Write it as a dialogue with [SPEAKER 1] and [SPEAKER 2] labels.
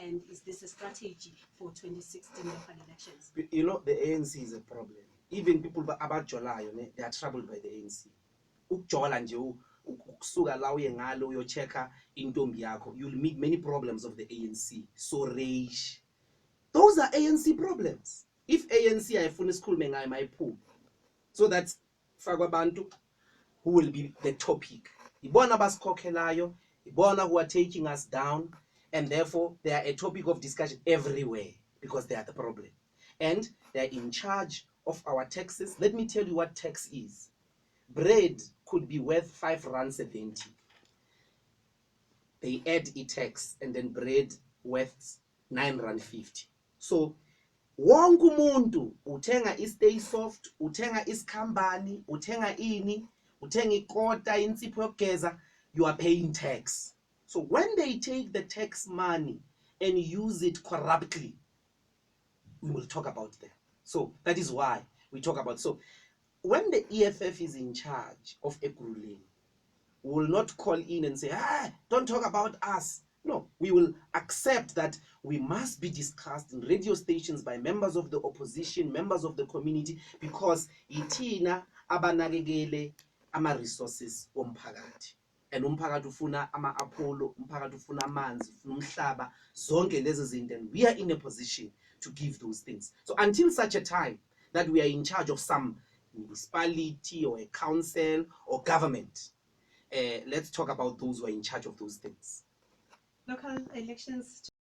[SPEAKER 1] and is this a strategy for 2016 local elections?
[SPEAKER 2] You know, the ANC is a problem. Even people about Jolayo, they are troubled by the ANC. Ukjola nje ukusuka la uye ngalo uyochecka intombi yakho, you'll meet many problems of the ANC. So rage. Those are ANC problems. If ANC ayifuna isikhulume ngayo mayiphuma. So that's fakwa abantu who will be the topic. Ibona basikhokhelayo, ibona who are taking us down, and therefore they are a topic of discussion everywhere because they are the problem. And they are in charge of our taxes. Let me tell you what tax is. Bread could be worth 5 rand 70. They add a tax and then bread worth 9 rand 50. So wonke umuntu uthenga istay soft, uthenga isikhambani, uthenga ini, uthenga ikota, insipho yokugeza, you are paying tax. So when they take the tax money and use it corruptly, we will talk about them. So that is why we talk about. So when the EFF is in charge of Ekurhuleni, we will not call in and say, don't talk about us. No, we will accept that we must be discussed in radio stations by members of the opposition, members of the community, because itina abanakekele ama resources omphakathi. And umphakathi ufuna ama Apollo, umphakathi ufuna amanzi, ufuna umhlaba, zonke lezi zinto, and we are in a position to give those things. So until such a time that we are in charge of some municipality or a council or government, let's talk about those who are in charge of those things.
[SPEAKER 1] Local elections